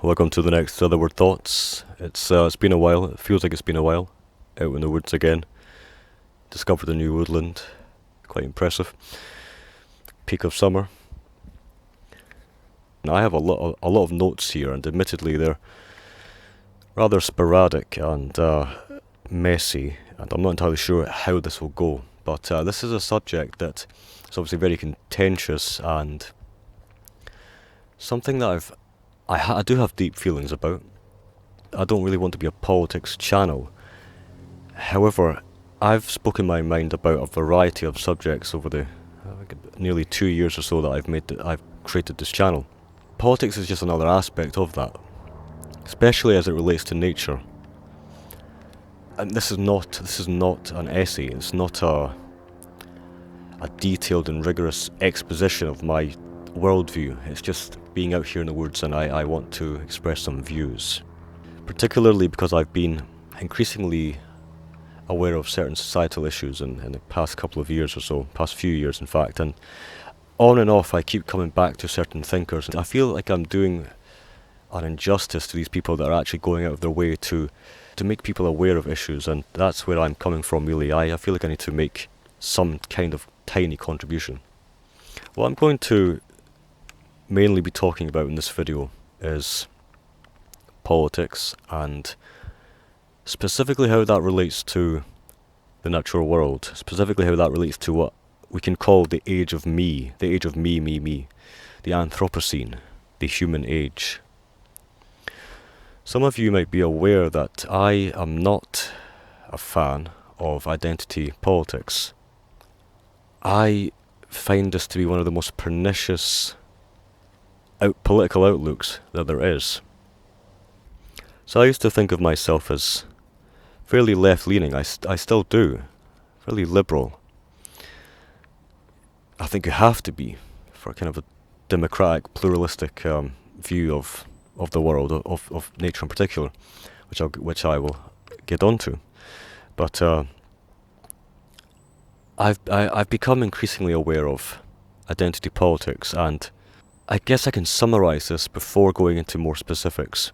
welcome to the next Otherword Thoughts. It's been a while, it feels like it's been a while, out in the woods again. Discovered a new woodland, quite impressive. Peak of summer. Now I have a lot of notes here, and admittedly they're rather sporadic and messy, and I'm not entirely sure how this will go. But this is a subject that is obviously very contentious and something that I do have deep feelings about. I don't really want to be a politics channel. However, I've spoken my mind about a variety of subjects over the nearly 2 years or so that I've created this channel. Politics is just another aspect of that, especially as it relates to nature. And this is not an essay. It's not a detailed and rigorous exposition of my worldview. It's just being out here in the woods, and I want to express some views. Particularly because I've been increasingly aware of certain societal issues in the past couple of years or so, past few years in fact, and on and off I keep coming back to certain thinkers. I feel like I'm doing an injustice to these people that are actually going out of their way to make people aware of issues, and that's where I'm coming from really. I feel like I need to make some kind of tiny contribution. What I'm going to mainly be talking about in this video is politics, and specifically how that relates to the natural world, specifically how that relates to what we can call the age of me, the Anthropocene, the human age. Some of you might be aware that I am not a fan of identity politics. I find this to be one of the most pernicious political outlooks that there is. So I used to think of myself as fairly left-leaning. I still do. Fairly liberal. I think you have to be for kind of a democratic, pluralistic view of the world, of nature in particular, which I will get onto. But I've become increasingly aware of identity politics, and I guess I can summarize this before going into more specifics.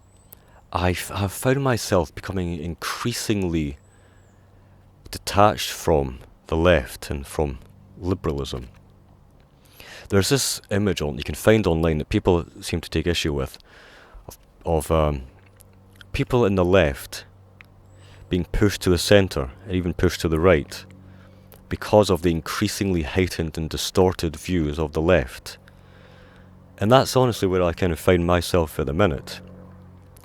I've found myself becoming increasingly detached from the left and from liberalism. There's this image you can find online that people seem to take issue with, of people in the left being pushed to the centre and even pushed to the right because of the increasingly heightened and distorted views of the left. And that's honestly where I kind of find myself at the minute.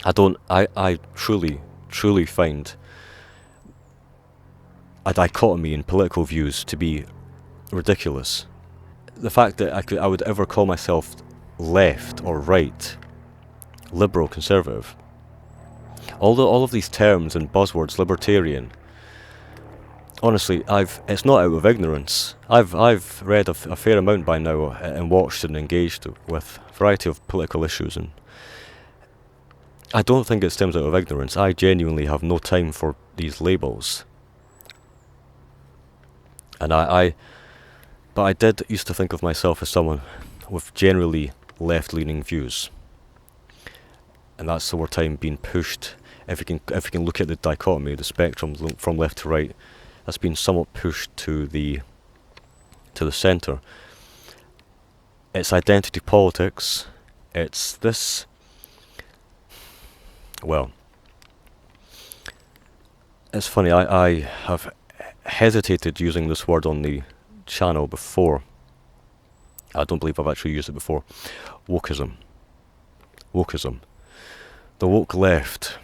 I truly find a dichotomy in political views to be ridiculous. The fact that I would ever call myself left or right, liberal, conservative, all of these terms and buzzwords, libertarian, honestly, it's not out of ignorance. I've read a fair amount by now and watched and engaged with a variety of political issues, and I don't think it stems out of ignorance. I genuinely have no time for these labels. And but I did used to think of myself as someone with generally left-leaning views. And that's over time being pushed. If you can look at the dichotomy, the spectrum from left to right, that's been somewhat pushed to the centre. It's identity politics. It's this. Well, it's funny. I have hesitated using this word on the channel before. I don't believe I've actually used it before. Wokeism. The woke left.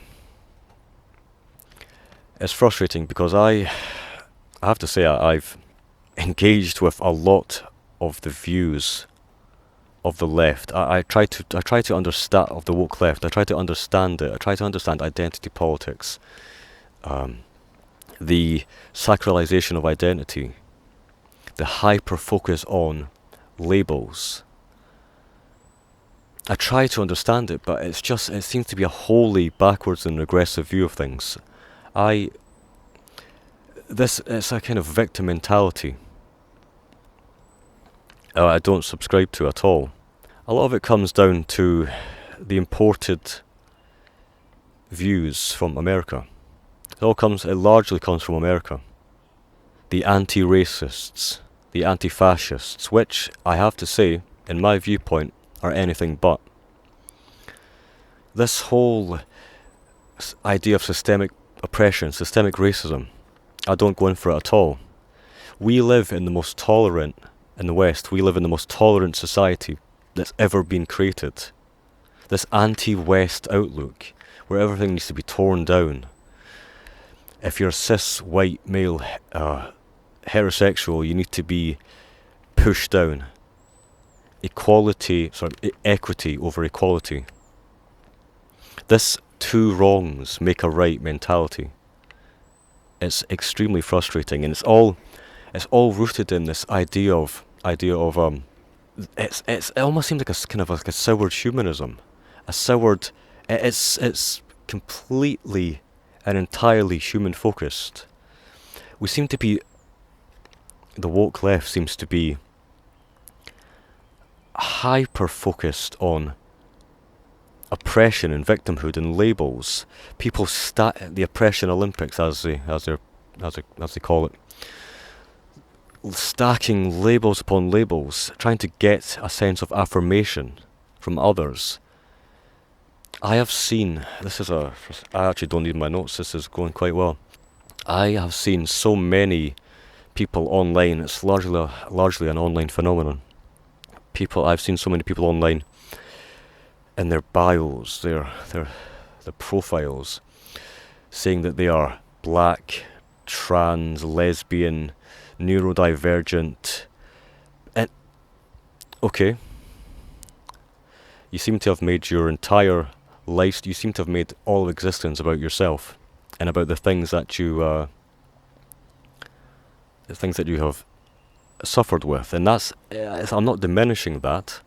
It's frustrating because I have to say I've engaged with a lot of the views of the left. I try to understand of the woke left. I try to understand it. I try to understand identity politics, the sacralization of identity, the hyper-focus on labels. I try to understand it, but it seems to be a wholly backwards and regressive view of things. It's a kind of victim mentality. I don't subscribe to at all. A lot of it comes down to the imported views from America. It largely comes from America. The anti-racists, the anti-fascists, which I have to say, in my viewpoint, are anything but. This whole idea of systemic oppression, systemic racism, I don't go in for it at all. We live in the most tolerant, in the West, we live in the most tolerant society that's ever been created. This anti-West outlook, where everything needs to be torn down. If you're a cis, white, male, heterosexual, you need to be pushed down. Equity over equality. This two wrongs make a right mentality. It's extremely frustrating, and it's all rooted in this idea of it almost seems like a kind of like a soured humanism, it's completely and entirely human focused. The woke left seems to be hyper focused on oppression and victimhood and labels. People the oppression Olympics, as they call it, stacking labels upon labels, trying to get a sense of affirmation from others. I have seen, I actually don't need my notes, this is going quite well. I have seen so many people online, it's largely an online phenomenon. I've seen so many people online in their bios, their profiles, saying that they are black, trans, lesbian, neurodivergent. And okay, you seem to have made your entire life, you seem to have made all of existence about yourself and about the things that you have suffered with, and I'm not diminishing that.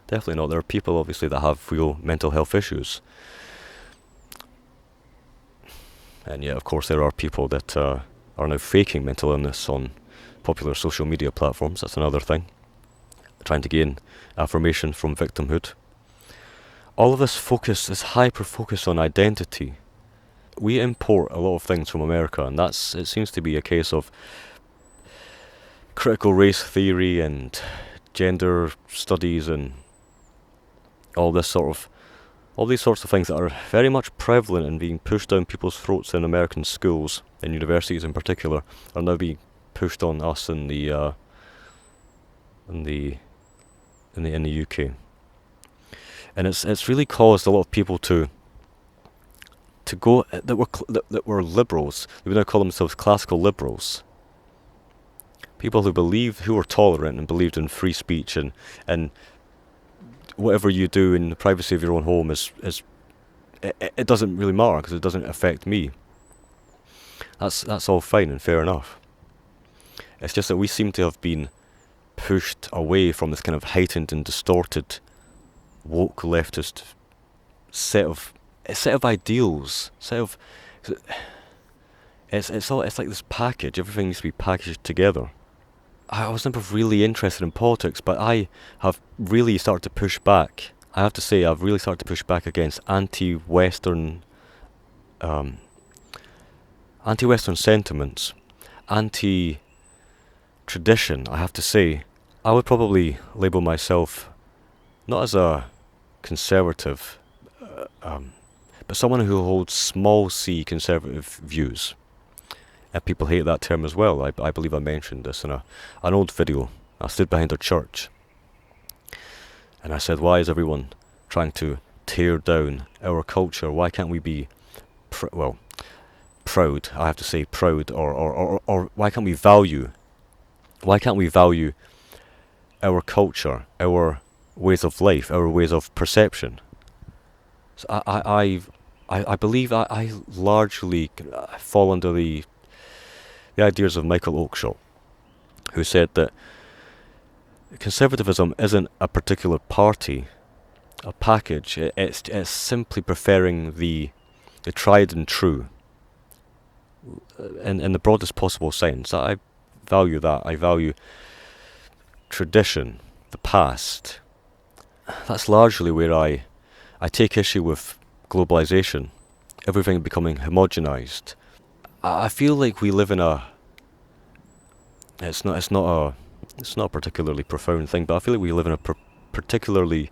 Definitely not. There are people obviously that have real mental health issues, and yeah, of course there are people that are now faking mental illness on popular social media platforms. That's another thing, trying to gain affirmation from victimhood. All of this hyper focus on identity. We import a lot of things from America, and it seems to be a case of critical race theory and gender studies and all these sorts of things that are very much prevalent and being pushed down people's throats in American schools and universities in particular, are now being pushed on us in the UK. And it's really caused a lot of people to go that were liberals. They would now call themselves classical liberals. People who were tolerant and believed in free speech and whatever you do in the privacy of your own home it doesn't really matter because it doesn't affect me. That's all fine and fair enough. It's just that we seem to have been pushed away from this kind of heightened and distorted woke leftist set of ideals. It's like this package. Everything needs to be packaged together. I was never really interested in politics, but I have really started to push back. I have to say, I've really started to push back against anti-Western sentiments, anti-tradition. I have to say, I would probably label myself not as a conservative, but someone who holds small c conservative views. And people hate that term as well. I believe I mentioned this in an old video. I stood behind a church and I said, why is everyone trying to tear down our culture? Why can't we be proud? I have to say proud, or why can't we value our culture, our ways of life, our ways of perception? So I believe I largely fall under the ideas of Michael Oakeshott, who said that conservatism isn't a particular party, a package. It's simply preferring the tried and true, in the broadest possible sense. I value that. I value tradition, the past. That's largely where I take issue with globalization everything becoming homogenized. I feel like we live in a. It's not a particularly profound thing, but I feel like we live in a particularly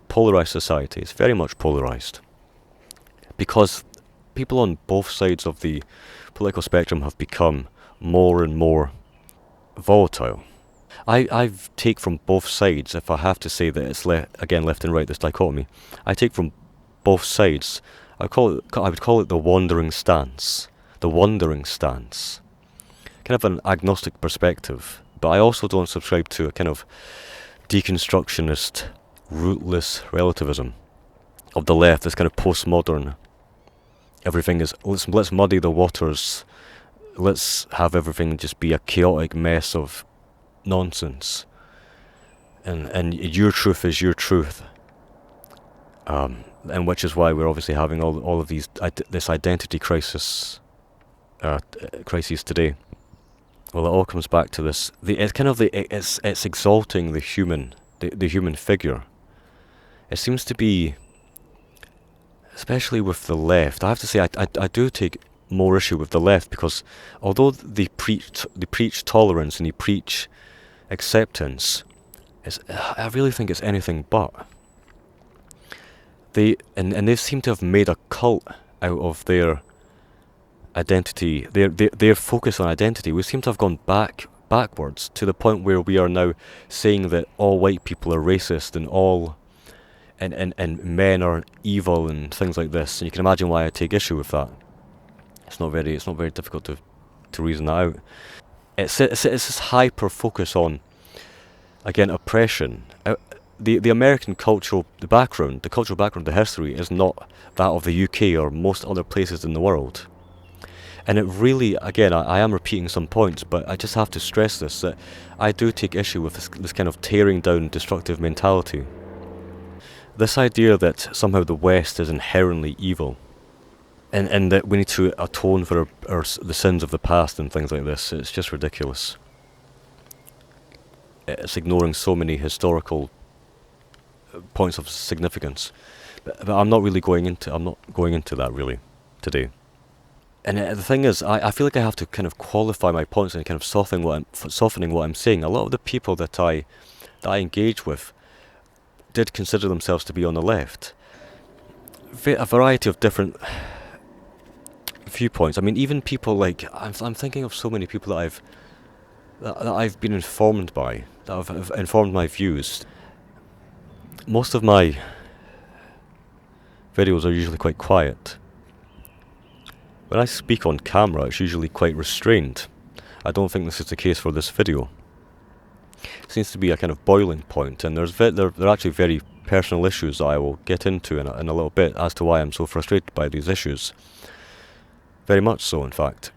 polarized society. It's very much polarized because people on both sides of the political spectrum have become more and more volatile. I take from both sides, if I have to say that it's again left and right, this dichotomy. I take from both sides. I would call it the wandering stance. The wandering stance. Kind of an agnostic perspective, but I also don't subscribe to a kind of deconstructionist, rootless relativism of the left. This kind of postmodern. Everything is let's muddy the waters. Let's have everything just be a chaotic mess of nonsense. And your truth is your truth. And which is why we're obviously having all of this identity crisis crises today. Well, it all comes back to this. It's exalting the human figure. It seems to be, especially with the left. I have to say, I do take more issue with the left because although they preach tolerance and they preach acceptance, I really think it's anything but. They seem to have made a cult out of their identity, their focus on identity. We seem to have gone backwards to the point where we are now saying that all white people are racist and men are evil and things like this. And you can imagine why I take issue with that. It's not very difficult to reason that out. It's this hyper focus on, again, oppression. The American cultural background, the history is not that of the UK or most other places in the world. And it really, again, I am repeating some points, but I just have to stress this, that I do take issue with this kind of tearing down destructive mentality. This idea that somehow the West is inherently evil, and that we need to atone for the sins of the past and things like this, it's just ridiculous. It's ignoring so many historical points of significance. But I'm not going into that really today. And the thing is, I feel like I have to kind of qualify my points and kind of softening what I'm saying. A lot of the people that I engage with did consider themselves to be on the left. A variety of different viewpoints. I mean, even people like I'm thinking of so many people that I've been informed by, that have informed my views. Most of my videos are usually quite quiet. When I speak on camera, it's usually quite restrained. I don't think this is the case for this video. It seems to be a kind of boiling point, and there are actually very personal issues that I will get into in a little bit as to why I'm so frustrated by these issues. Very much so, in fact.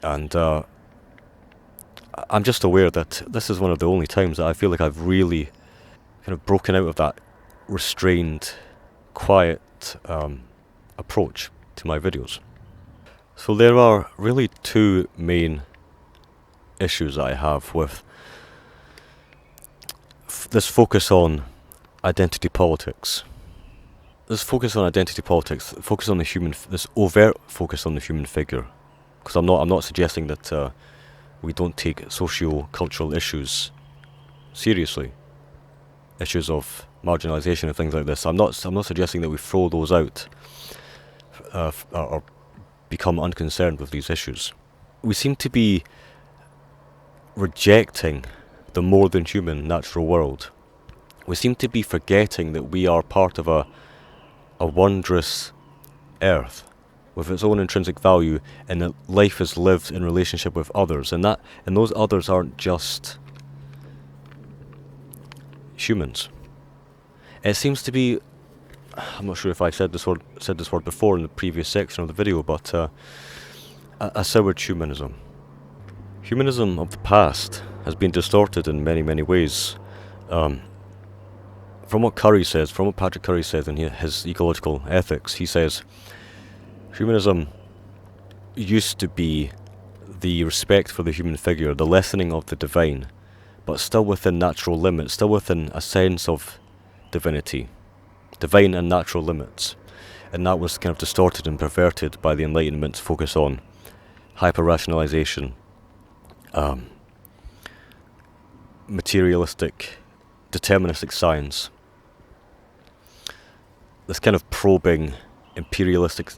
And I'm just aware that this is one of the only times that I feel like I've really kind of broken out of that restrained, quiet approach to my videos. So there are really two main issues that I have with this focus on identity politics. This focus on identity politics, this overt focus on the human figure. Because I'm not suggesting that we don't take socio-cultural issues seriously. Issues of marginalisation and things like this. I'm not suggesting that we throw those out or become unconcerned with these issues. We seem to be rejecting the more than human natural world. We seem to be forgetting that we are part of a wondrous earth with its own intrinsic value, and that life is lived in relationship with others, and those others aren't just humans. It seems to be, I'm not sure if I said this word before in the previous section of the video, but a soured humanism. Humanism of the past has been distorted in many, many ways. From what Patrick Curry says in his ecological ethics, he says humanism used to be the respect for the human figure, the lessening of the divine, but still within natural limits, still within a sense of divinity, divine and natural limits. and that was kind of distorted and perverted by the Enlightenment's focus on hyper-rationalization, materialistic, deterministic science, this kind of probing, imperialistic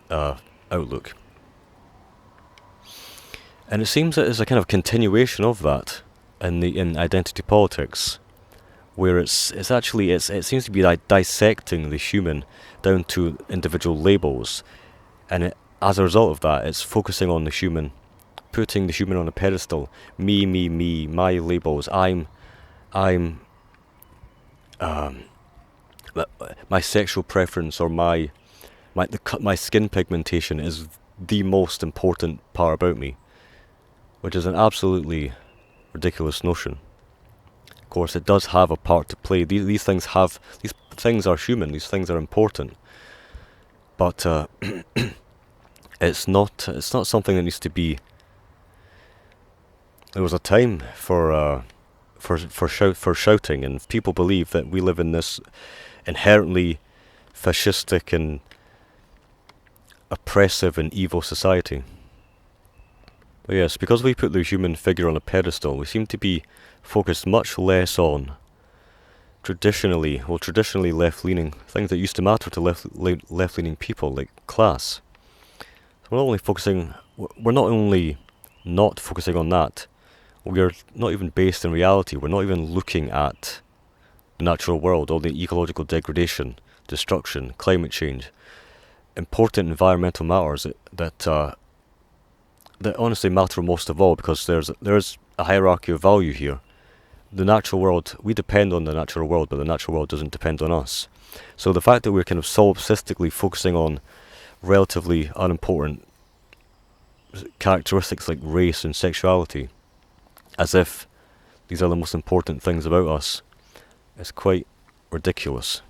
outlook. And it seems that it's a kind of continuation of that in identity politics, where it seems to be dissecting the human down to individual labels, and as a result of that, it's focusing on the human, putting the human on a pedestal. Me, my labels. My sexual preference or my skin pigmentation is the most important part about me, which is an absolutely ridiculous notion. Of course, it does have a part to play. These things are human. These things are important, but it's not something that needs to be. There was a time for shouting, and people believe that we live in this inherently fascistic and oppressive and evil society. But yes, because we put the human figure on a pedestal, we seem to be focused much less on traditionally left-leaning things that used to matter to left-leaning people, like class. So we're not only not focusing on that, we're not even based in reality. We're not even looking at the natural world, all the ecological degradation, destruction, climate change, important environmental matters that honestly matter most of all, because there's a hierarchy of value here. The natural world, we depend on the natural world, but the natural world doesn't depend on us. So the fact that we're kind of solipsistically focusing on relatively unimportant characteristics like race and sexuality, as if these are the most important things about us, is quite ridiculous.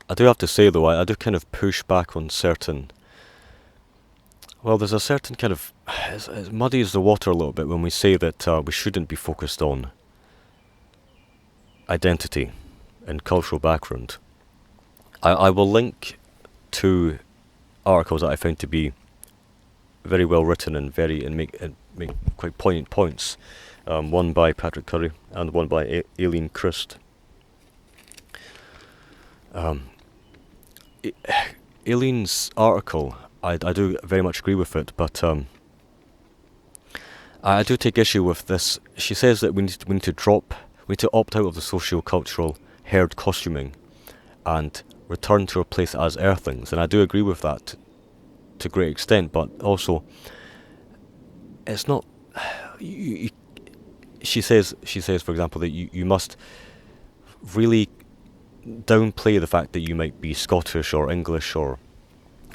I do have to say though, I do kind of push back on certain. Well, there's a certain kind of, it muddies the water a little bit when we say that we shouldn't be focused on identity and cultural background. I will link to articles that I found to be very well written and make quite poignant points. One by Patrick Curry and one by Aileen Christ. Aileen's article, I do very much agree with it, but I do take issue with this. She says that we need to opt out of the socio-cultural herd costuming and return to our place as earthlings, and I do agree with that to a great extent, but also it's not. She says, for example, that you must really downplay the fact that you might be Scottish or English or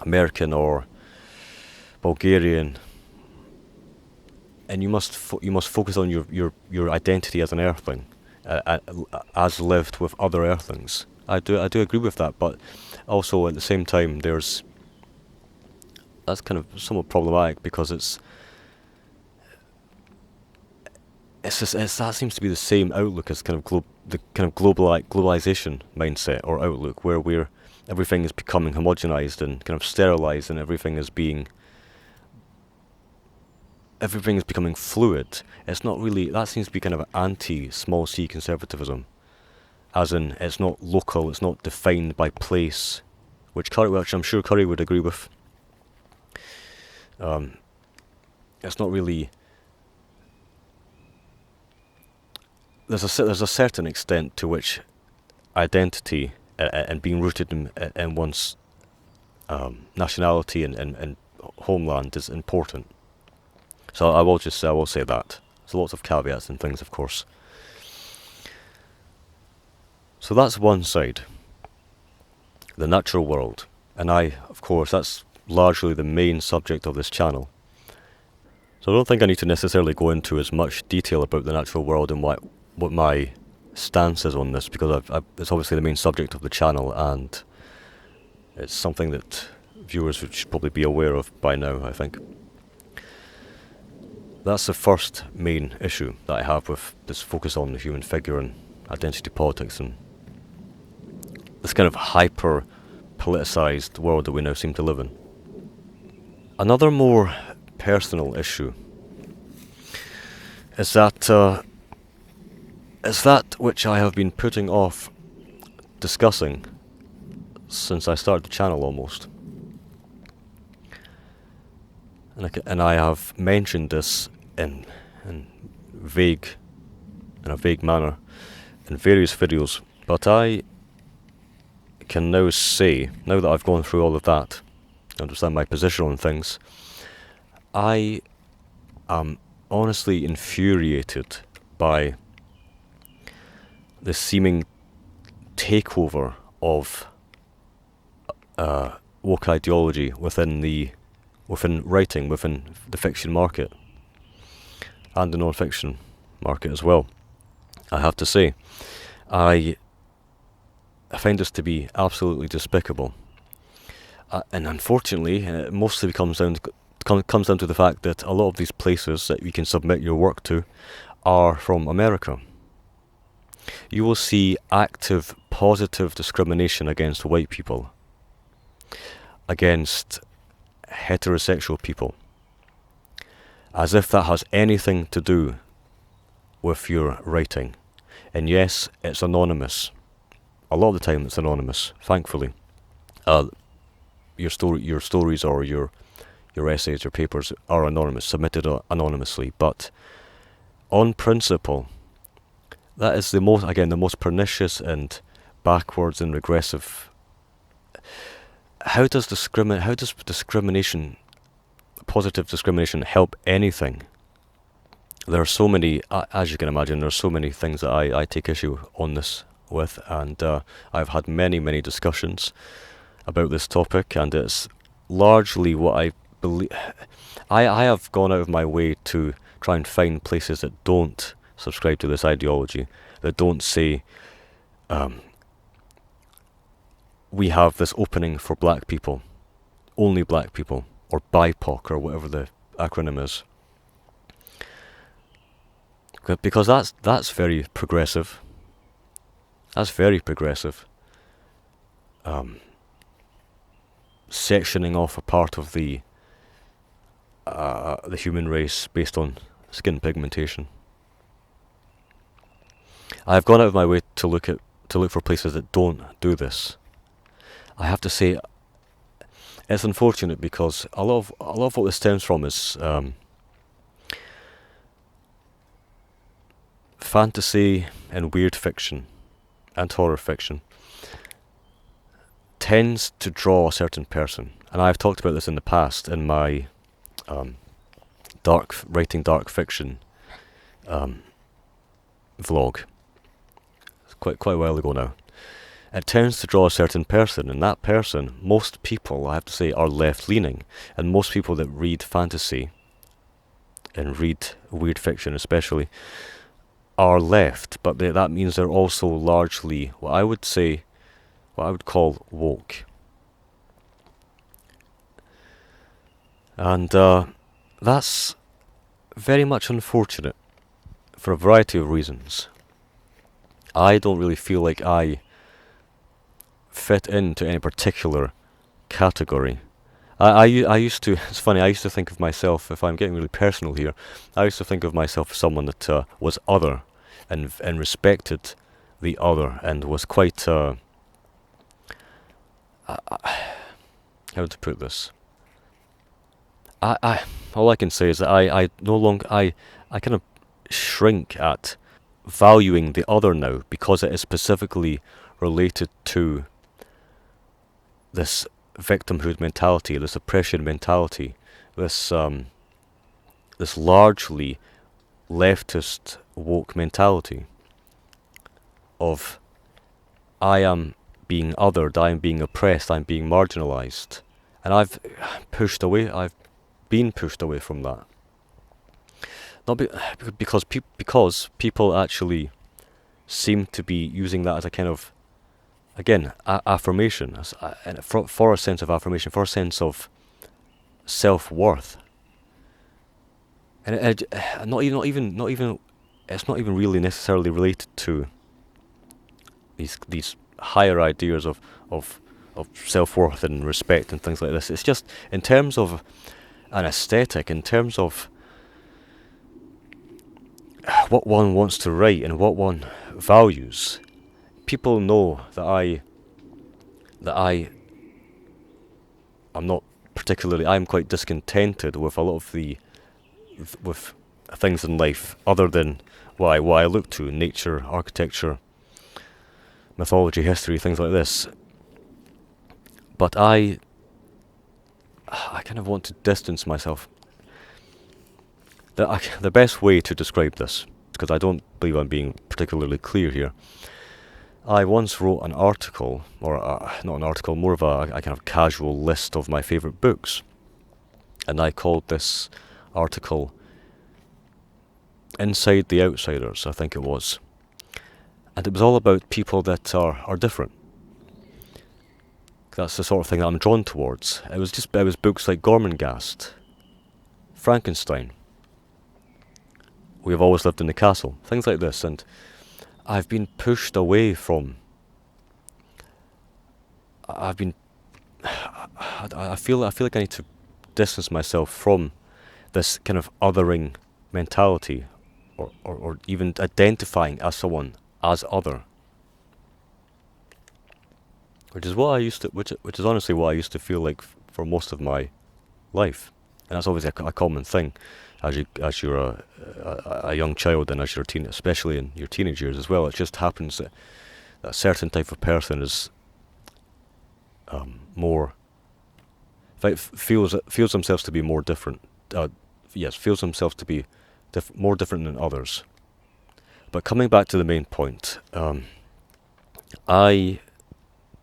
American or Bulgarian, and you must focus on your identity as an earthling, as lived with other earthlings. I do agree with that, but also at the same time that's kind of somewhat problematic, because that seems to be the same outlook as kind of the kind of globalization mindset or outlook, where everything is becoming homogenized and kind of sterilized, and everything is becoming fluid. It's not really. That seems to be kind of anti-small c conservatism, as in it's not local, it's not defined by place, which I'm sure Curry would agree with. It's not really. There's a certain extent to which identity and being rooted in one's nationality and homeland is important. So I will say that. There's lots of caveats and things, of course. So that's one side, the natural world, and of course, that's largely the main subject of this channel. So I don't think I need to necessarily go into as much detail about the natural world and what my stance is on this, because it's obviously the main subject of the channel, and it's something that viewers should probably be aware of by now, I think. That's the first main issue that I have with this focus on the human figure and identity politics and this kind of hyper politicised world that we now seem to live in. Another more personal issue is that which I have been putting off discussing since I started the channel almost. And I have mentioned this in a vague manner in various videos, but I can now say, now that I've gone through all of that, understand my position on things, I am honestly infuriated by the seeming takeover of woke ideology within writing, within the fiction market, and the non-fiction market as well. I have to say, I find this to be absolutely despicable, and unfortunately, it mostly comes down to the fact that a lot of these places that you can submit your work to are from America. You will see active, positive discrimination against white people, against heterosexual people, as if that has anything to do with your writing. And yes, it's anonymous. A lot of the time it's anonymous, thankfully. Your stories or your essays or papers are anonymous, submitted anonymously, but on principle, that is the most pernicious and backwards and regressive. How does discrimination, positive discrimination, help anything? There are so many, as you can imagine, there are so many things that I take issue on this with, and I've had many discussions about this topic, and it's largely what I believe. I have gone out of my way to try and find places that don't subscribe to this ideology, that don't say we have this opening for black people, only black people, or BIPOC, or whatever the acronym is. Because that's very progressive. That's very progressive. Sectioning off a part of the human race based on skin pigmentation. I've gone out of my way to look for places that don't do this. I have to say, it's unfortunate because a lot of what this stems from is fantasy and weird fiction and horror fiction tends to draw a certain person, and I've talked about this in the past in my writing dark fiction vlog. It's quite a while ago now. It tends to draw a certain person, and that person, most people, I have to say, are left-leaning, and most people that read fantasy and read weird fiction especially are left, but that means they're also largely what I would call woke. And that's very much unfortunate for a variety of reasons. I don't really feel like I fit into any particular category. I used to, it's funny, I used to think of myself, if I'm getting really personal here, I used to think of myself as someone that was other and respected the other and was quite, how to put this? All I can say is that I no longer, I kind of shrink at valuing the other now because it is specifically related to this victimhood mentality, this oppression mentality, this largely leftist woke mentality of I am being othered, I am being oppressed, I'm being marginalized, and I've been pushed away from that. Not because people actually seem to be using that as a kind of, again, affirmation, for a sense of affirmation, for a sense of self-worth, and it's not even really necessarily related to these higher ideas of of self-worth and respect and things like this. It's just, in terms of an aesthetic, in terms of what one wants to write and what one values, people know that I'm not particularly, I'm quite discontented with a lot of with things in life other than what I look to: nature, architecture, mythology, history, things like this. But I kind of want to distance myself. The best way to describe this, because I don't believe I'm being particularly clear here, I once wrote an article, or not an article, more of a kind of casual list of my favourite books. And I called this article Inside the Outsiders, I think it was. And it was all about people that are different. That's the sort of thing that I'm drawn towards. It was books like Gormenghast, Frankenstein, We Have Always Lived in the Castle, things like this. And I've been pushed away from. I feel like I need to distance myself from this kind of othering mentality, or even identifying as someone as other, which is honestly what I used to feel like for most of my life. And that's obviously a common thing as you're a young child, and as you're especially in your teenage years as well. It just happens that a certain type of person is more feels themselves to be more different. Feels themselves to be more different than others. But coming back to the main point, I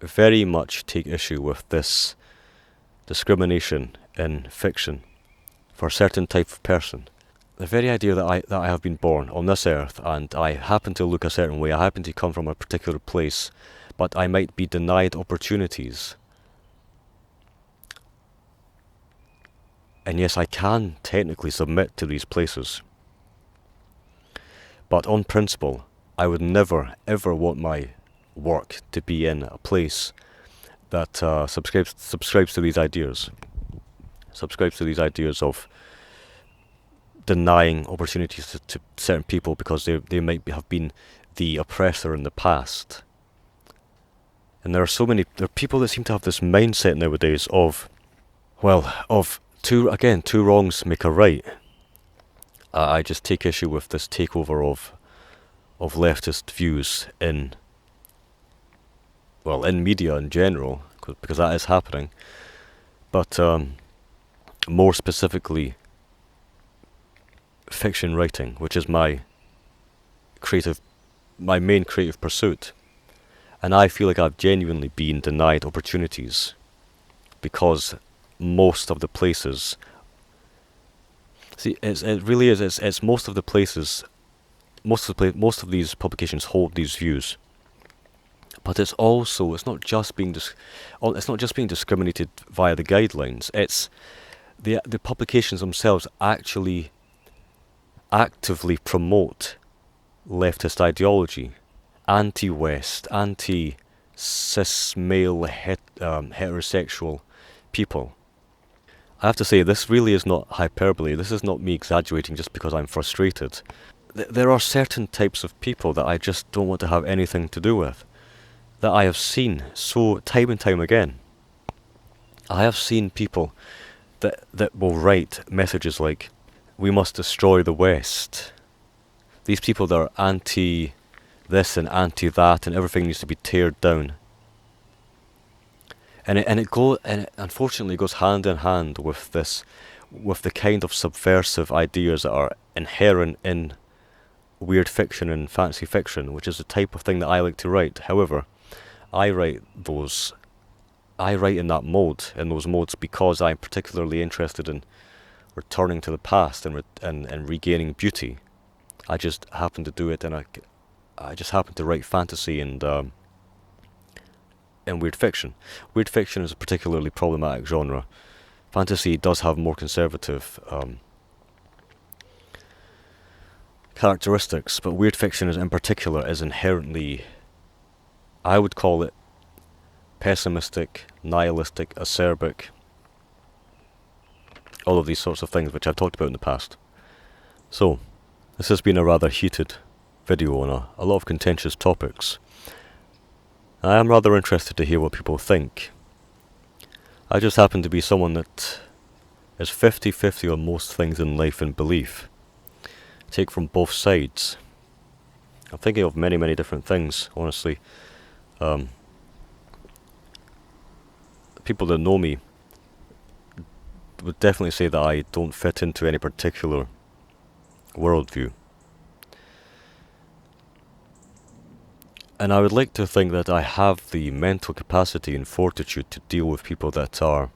very much take issue with this discrimination in fiction for a certain type of person. The very idea that I have been born on this earth, and I happen to look a certain way, I happen to come from a particular place, but I might be denied opportunities. And yes, I can technically submit to these places. But on principle, I would never, ever want my work to be in a place that subscribes to these ideas. Subscribes to these ideas of denying opportunities to certain people because they might have been the oppressor in the past. And there are people that seem to have this mindset nowadays of two wrongs make a right. I just take issue with this takeover of leftist views in media in general, because that is happening. But more specifically, fiction writing, which is my main creative pursuit. And I feel like I've genuinely been denied opportunities because most of the places. See, it really is. It's most of the places. Most of these publications hold these views, but it's not just being discriminated via the guidelines. It's the publications themselves actually actively promote leftist ideology, anti-West, anti-cis male heterosexual people. I have to say, this really is not hyperbole. This is not me exaggerating just because I'm frustrated. There are certain types of people that I just don't want to have anything to do with, that I have seen so time and time again. I have seen people that will write messages like, "We must destroy the West." These people that are anti this and anti that, and everything needs to be teared down. And it unfortunately goes hand in hand with the kind of subversive ideas that are inherent in weird fiction and fantasy fiction, which is the type of thing that I like to write. However, I write in those modes because I'm particularly interested in returning to the past and regaining beauty. I just happen to do it, and I just happen to write fantasy and weird fiction. Weird fiction is a particularly problematic genre. Fantasy does have more conservative characteristics, but weird fiction in particular is inherently, I would call it, pessimistic, nihilistic, acerbic, all of these sorts of things which I've talked about in the past. So, this has been a rather heated video on a lot of contentious topics. I am rather interested to hear what people think. I just happen to be someone that is 50-50 on most things in life and belief. Take from both sides. I'm thinking of many different things, honestly. People that know me would definitely say that I don't fit into any particular worldview. And I would like to think that I have the mental capacity and fortitude to deal with people that are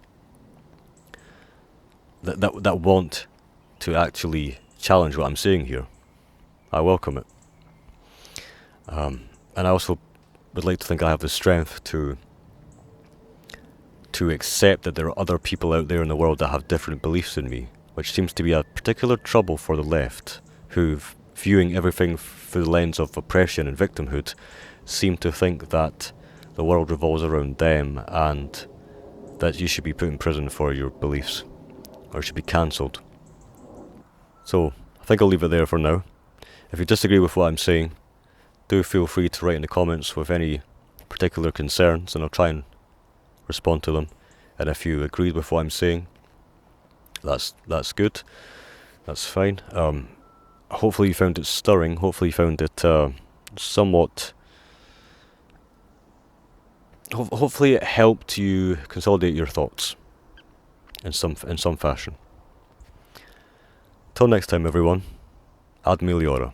that want to actually challenge what I'm saying here. I welcome it. And I also would like to think I have the strength to accept that there are other people out there in the world that have different beliefs than me, which seems to be a particular trouble for the left, who, viewing everything through the lens of oppression and victimhood, seem to think that the world revolves around them and that you should be put in prison for your beliefs, or should be cancelled. So, I think I'll leave it there for now. If you disagree with what I'm saying, do feel free to write in the comments with any particular concerns, and I'll try and respond to them. And if you agree with what I'm saying, that's good. That's fine. Hopefully you found it stirring. Hopefully you found it somewhat. Hopefully it helped you consolidate your thoughts in some fashion. Till next time, everyone. Ad meliora.